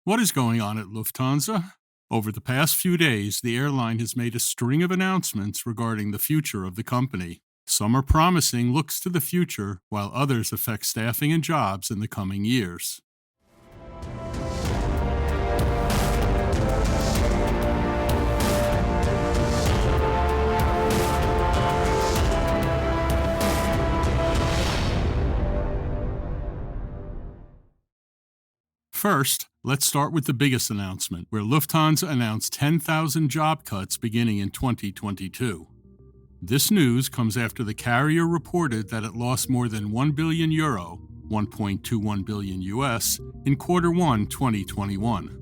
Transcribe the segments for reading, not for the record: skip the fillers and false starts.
What is going on at Lufthansa? Over the past few days, the airline has made a string of announcements regarding the future of the company. Some are promising looks to the future, while others affect staffing and jobs in the coming years. First, let's start with the biggest announcement, where Lufthansa announced 10,000 job cuts beginning in 2022. This news comes after the carrier reported that it lost more than €1 billion, 1.21 billion US, in quarter 1 2021.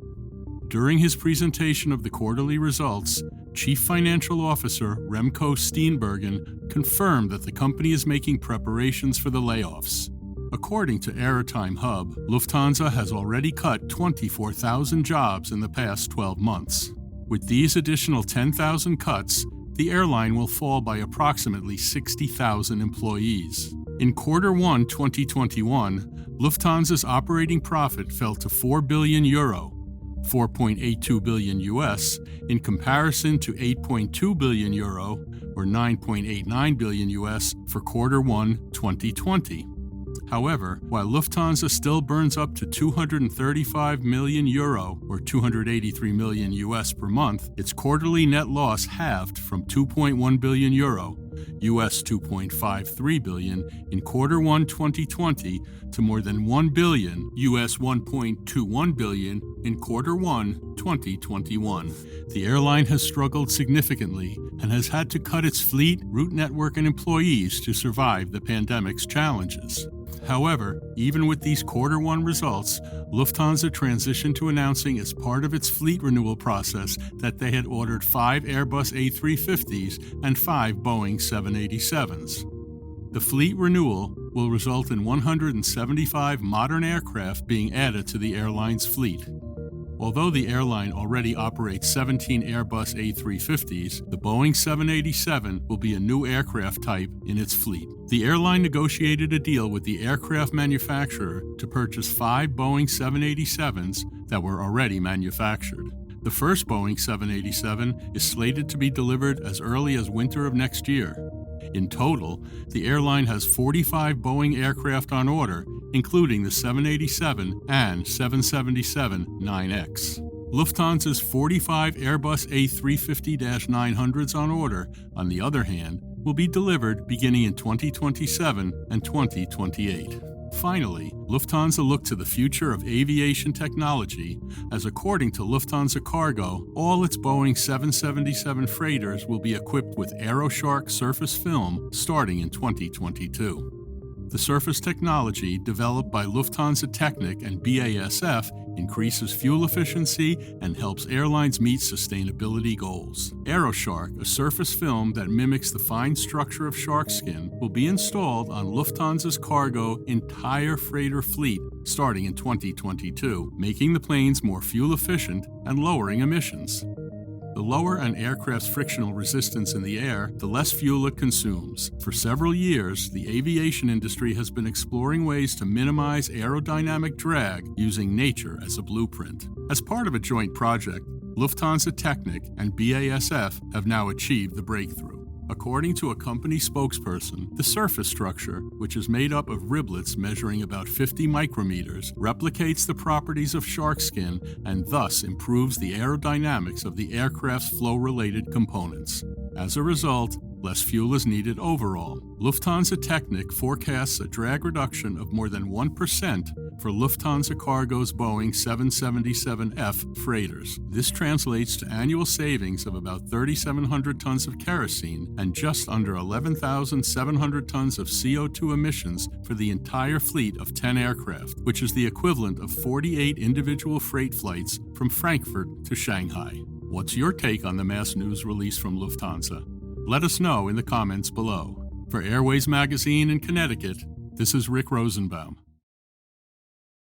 During his presentation of the quarterly results, Chief Financial Officer Remco Steenbergen confirmed that the company is making preparations for the layoffs. According to Airtime Hub, Lufthansa has already cut 24,000 jobs in the past 12 months. With these additional 10,000 cuts, the airline will fall by approximately 60,000 employees. In quarter 1 2021, Lufthansa's operating profit fell to €4 billion, 4.82 billion US, in comparison to €8.2 billion or 9.89 billion US for quarter 1 2020. However, while Lufthansa still burns up to €235 million or 283 million US per month, its quarterly net loss halved from €2.1 billion, US 2.53 billion in quarter 1 2020 to more than $1 billion, US 1.21 billion in quarter 1 2021. The airline has struggled significantly and has had to cut its fleet, route network, and employees to survive the pandemic's challenges. However, even with these quarter 1 results, Lufthansa transitioned to announcing as part of its fleet renewal process that they had ordered 5 Airbus A350s and 5 Boeing 787s. The fleet renewal will result in 175 modern aircraft being added to the airline's fleet. Although the airline already operates 17 Airbus A350s, the Boeing 787 will be a new aircraft type in its fleet. The airline negotiated a deal with the aircraft manufacturer to purchase 5 Boeing 787s that were already manufactured. The first Boeing 787 is slated to be delivered as early as winter of next year. In total, the airline has 45 Boeing aircraft on order, including the 787 and 777-9X. Lufthansa's 45 Airbus A350-900s on order, on the other hand, will be delivered beginning in 2027 and 2028. Finally, Lufthansa looked to the future of aviation technology, as according to Lufthansa Cargo, all its Boeing 777 freighters will be equipped with AeroShark surface film starting in 2022. The surface technology developed by Lufthansa Technik and BASF increases fuel efficiency and helps airlines meet sustainability goals. AeroShark, a surface film that mimics the fine structure of shark skin, will be installed on Lufthansa's cargo entire freighter fleet starting in 2022, making the planes more fuel efficient and lowering emissions. The lower an aircraft's frictional resistance in the air, the less fuel it consumes. For several years, the aviation industry has been exploring ways to minimize aerodynamic drag using nature as a blueprint. As part of a joint project, Lufthansa Technik and BASF have now achieved the breakthrough. According to a company spokesperson, the surface structure, which is made up of riblets measuring about 50 micrometers, replicates the properties of shark skin and thus improves the aerodynamics of the aircraft's flow-related components. As a result, less fuel is needed overall. Lufthansa Technik forecasts a drag reduction of more than 1% for Lufthansa Cargo's Boeing 777F freighters. This translates to annual savings of about 3,700 tons of kerosene and just under 11,700 tons of CO2 emissions for the entire fleet of 10 aircraft, which is the equivalent of 48 individual freight flights from Frankfurt to Shanghai. What's your take on the mass news release from Lufthansa? Let us know in the comments below. For Airways Magazine in Connecticut, this is Rick Rosenbaum.